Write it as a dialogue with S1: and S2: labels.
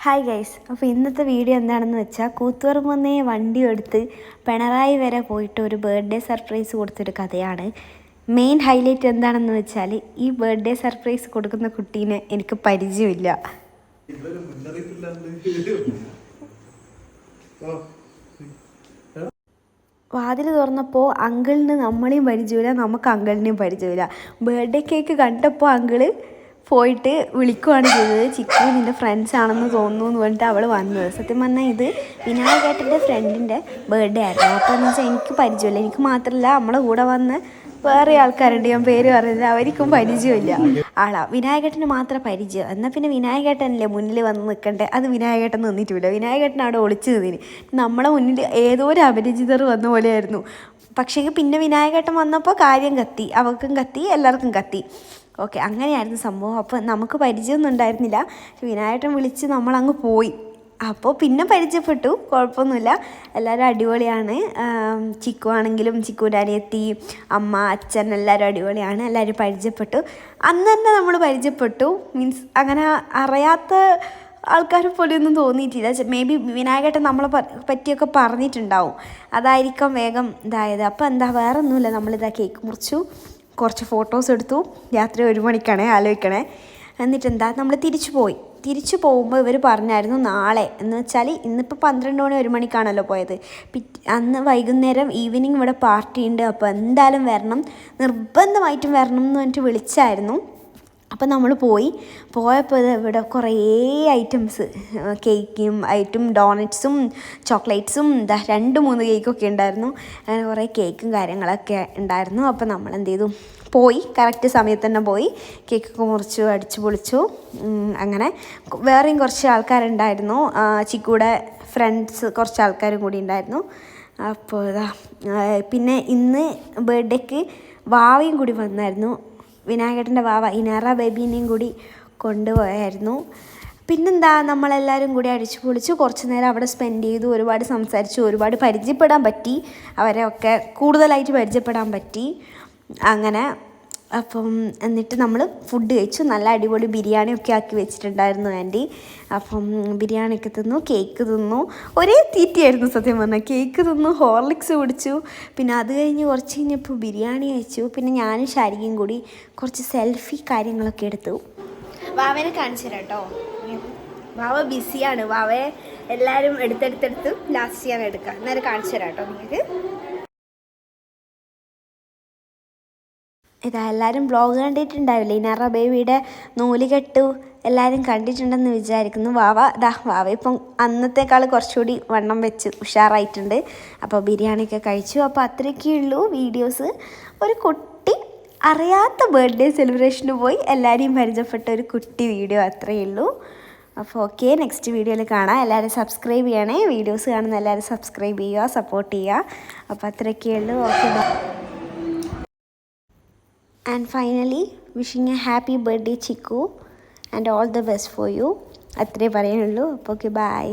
S1: Hi guys, അപ്പോൾ ഇന്നത്തെ video എന്താണെന്ന് വെച്ചാൽ കൂത്തുപറമ്പുന്നേ വണ്ടി എടുത്ത് പിണറായി വരെ പോയിട്ട് ഒരു ബർത്ത്ഡേ സർപ്രൈസ് കൊടുത്തൊരു കഥയാണ്. മെയിൻ ഹൈലൈറ്റ് എന്താണെന്ന് വെച്ചാൽ ഈ ബർത്ത്ഡേ സർപ്രൈസ് കൊടുക്കുന്ന കുട്ടീനെ എനിക്ക് പരിചയമില്ല. വാതിൽ തുറന്നപ്പോൾ അങ്കിളിന് നമ്മളെയും പരിചയമില്ല, നമുക്ക് അങ്കിളിനെയും പരിചയമില്ല. ബർത്ത്ഡേ കേക്ക് കണ്ടപ്പോൾ അങ്കിള് പോയിട്ട് വിളിക്കുകയാണ് ചെയ്തത്. ചിക്കു നിൻ്റെ ഫ്രണ്ട്സ് ആണെന്ന് തോന്നുന്നു എന്ന് പറഞ്ഞിട്ട് അവൾ വന്നത്. സത്യം പറഞ്ഞാൽ ഇത് വിനായകേട്ടൻ്റെ ഫ്രണ്ടിൻ്റെ ബർത്ത്ഡേ ആയിരുന്നു. അപ്പോൾ എന്ന് വെച്ചാൽ എനിക്ക് പരിചയമില്ല, എനിക്ക് മാത്രമല്ല നമ്മളെ കൂടെ വന്ന് വേറെ ആൾക്കാരുണ്ട്, ഞാൻ പേര് പറയുന്നത്, അവർക്കും പരിചയമില്ല. വിനായകേട്ടന് മാത്രം പരിചയം. എന്നാൽ പിന്നെ വിനായകേട്ടനല്ലേ മുന്നിൽ വന്ന് നിൽക്കണ്ടേ, അത് വിനായകേട്ടൻ നിന്നിട്ടില്ല. വിനായകേട്ടൻ അവിടെ ഒളിച്ചു നിന്നിന്. നമ്മളെ മുന്നിൽ ഏതോ ഒരു അപരിചിതർ വന്ന പോലെയായിരുന്നു. പക്ഷേ പിന്നെ വിനായകേട്ടൻ വന്നപ്പോൾ കാര്യം കത്തി, അവർക്കും കത്തി, എല്ലാവർക്കും കത്തി. ഓക്കെ, അങ്ങനെയായിരുന്നു സംഭവം. അപ്പോൾ നമുക്ക് പരിചയമൊന്നും ഉണ്ടായിരുന്നില്ല. വിനായകേട്ടൻ വിളിച്ച് നമ്മളങ്ങ് പോയി. അപ്പോൾ പിന്നെ പരിചയപ്പെട്ടു, കുഴപ്പമൊന്നുമില്ല, എല്ലാവരും അടിപൊളിയാണ്. ചിക്കു ആണെങ്കിലും ചിക്കുവിൻ്റെ അനിയത്തി, അമ്മ, അച്ഛൻ എല്ലാവരും അടിപൊളിയാണ്. എല്ലാവരും പരിചയപ്പെട്ടു. അന്ന് തന്നെ നമ്മൾ പരിചയപ്പെട്ടു. മീൻസ് അങ്ങനെ അറിയാത്ത ആൾക്കാർ പോലെയൊന്നും തോന്നിയിട്ടില്ല. മേ ബി വിനായകേട്ടൻ നമ്മളെ പറ്റിയൊക്കെ പറഞ്ഞിട്ടുണ്ടാവും, അതായിരിക്കാം വേഗം ഇതായത്. അപ്പോൾ എന്താ, വേറെ ഒന്നുമില്ല, നമ്മളിതാ കേക്ക് മുറിച്ചു, കുറച്ച് ഫോട്ടോസ് എടുത്തു. രാത്രി 1 മണിക്കാണേ, ആലോചിക്കണേ. എന്നിട്ടെന്താ, നമ്മൾ തിരിച്ചു പോകുമ്പോൾ ഇവർ പറഞ്ഞായിരുന്നു നാളെ, എന്ന് വെച്ചാൽ ഇന്നിപ്പോൾ 12 മണി 1 മണിക്കാണല്ലോ പോയത്. അന്ന് വൈകുന്നേരം ഈവനിങ് ഇവിടെ പാർട്ടി ഉണ്ട്, അപ്പോൾ എന്തായാലും വരണം, നിർബന്ധമായിട്ടും വരണം എന്ന് പറഞ്ഞിട്ട് വിളിച്ചായിരുന്നു. അപ്പോൾ നമ്മൾ പോയപ്പോൾ ഇവിടെ കുറേ ഐറ്റംസ്, കേക്കും ഐറ്റും, ഡോണറ്റ്സും ചോക്ലേറ്റ്സും, 2-3 കേക്കൊക്കെ ഉണ്ടായിരുന്നു. അങ്ങനെ കുറേ കേക്കും കാര്യങ്ങളൊക്കെ ഉണ്ടായിരുന്നു. അപ്പോൾ നമ്മൾ എന്ത് ചെയ്തു, കറക്റ്റ് സമയത്ത് തന്നെ പോയി കേക്കൊക്കെ മുറിച്ചു, അടിച്ചു പൊളിച്ചു. അങ്ങനെ വേറെയും കുറച്ച് ആൾക്കാരുണ്ടായിരുന്നു, ചിക്കുടെ ഫ്രണ്ട്സ് കുറച്ച് ആൾക്കാരും കൂടി ഉണ്ടായിരുന്നു. അപ്പോൾ പിന്നെ ഇന്ന് ബർത്ത്ഡേക്ക് വാവയും കൂടി വന്നായിരുന്നു. വിനായകേട്ടൻ്റെ വാവ ഇനാറ ബേബീനെയും കൂടി കൊണ്ടുപോയായിരുന്നു. പിന്നെന്താ, നമ്മളെല്ലാവരും കൂടി അടിച്ചു പൊളിച്ചു, കുറച്ച് നേരം അവിടെ സ്പെൻഡ് ചെയ്തു, ഒരുപാട് സംസാരിച്ചു, ഒരുപാട് പരിചയപ്പെടാൻ പറ്റി, അവരെ ഒക്കെ കൂടുതലായിട്ട് പരിചയപ്പെടാൻ പറ്റി. അങ്ങനെ അപ്പം എന്നിട്ട് നമ്മൾ ഫുഡ് കഴിച്ചു. നല്ല അടിപൊളി ബിരിയാണിയൊക്കെ ആക്കി വെച്ചിട്ടുണ്ടായിരുന്നു ആൻറ്റി. അപ്പം ബിരിയാണിയൊക്കെ തിന്നു, കേക്ക് തിന്നു, ഒരേ തീറ്റയായിരുന്നു സത്യം പറഞ്ഞാൽ. കേക്ക് തിന്നു, ഹോർലിക്സ് കുടിച്ചു. പിന്നെ അത് കഴിഞ്ഞ് കുറച്ച് കഴിഞ്ഞപ്പോൾ ബിരിയാണി കഴിച്ചു. പിന്നെ ഞാനും ശാരികയും കൂടി കുറച്ച് സെൽഫി കാര്യങ്ങളൊക്കെ എടുത്തു. വാവനെ കാണിച്ചു തരാം കേട്ടോ. വാവ ബിസിയാണ്, വാവയെ എല്ലാവരും എടുത്തെടുത്തെടുത്ത് ലാസ്റ്റ് ഞാൻ എടുക്കാം. എന്നാലും കാണിച്ചു തരാം കേട്ടോ നിങ്ങൾക്ക്. ഇതാ, എല്ലാവരും ബ്ലോഗ് കണ്ടിട്ടുണ്ടാവില്ലേ, ഇനാറ ബേബിയുടെ നൂലുകെട്ടു എല്ലാവരും കണ്ടിട്ടുണ്ടെന്ന് വിചാരിക്കുന്നു. വാവ ഇപ്പം അന്നത്തേക്കാൾ കുറച്ചുകൂടി വണ്ണം വെച്ച് ഉഷാറായിട്ടുണ്ട്. അപ്പോൾ ബിരിയാണിയൊക്കെ കഴിച്ചു. അപ്പോൾ അത്രയൊക്കെ ഉള്ളൂ വീഡിയോസ്. ഒരു കുട്ടി അറിയാത്ത ബർത്ത്ഡേ സെലിബ്രേഷന് പോയി എല്ലാവരെയും പരിചയപ്പെട്ട ഒരു കുട്ടി വീഡിയോ, അത്രയേ ഉള്ളൂ. അപ്പോൾ ഓക്കെ, നെക്സ്റ്റ് വീഡിയോയിൽ കാണാം. എല്ലാവരും സബ്സ്ക്രൈബ് ചെയ്യണേ, വീഡിയോസ് കാണുന്ന എല്ലാവരും സബ്സ്ക്രൈബ് ചെയ്യുക, സപ്പോർട്ട് ചെയ്യുക. അപ്പോൾ അത്രയൊക്കെ ഉള്ളൂ. Okay, and finally wishing a happy birthday Chiku and all the best for you. അത്രേ പറയാനുള്ളൂ. അപ്പോൾ ഓക്കെ, ബൈ.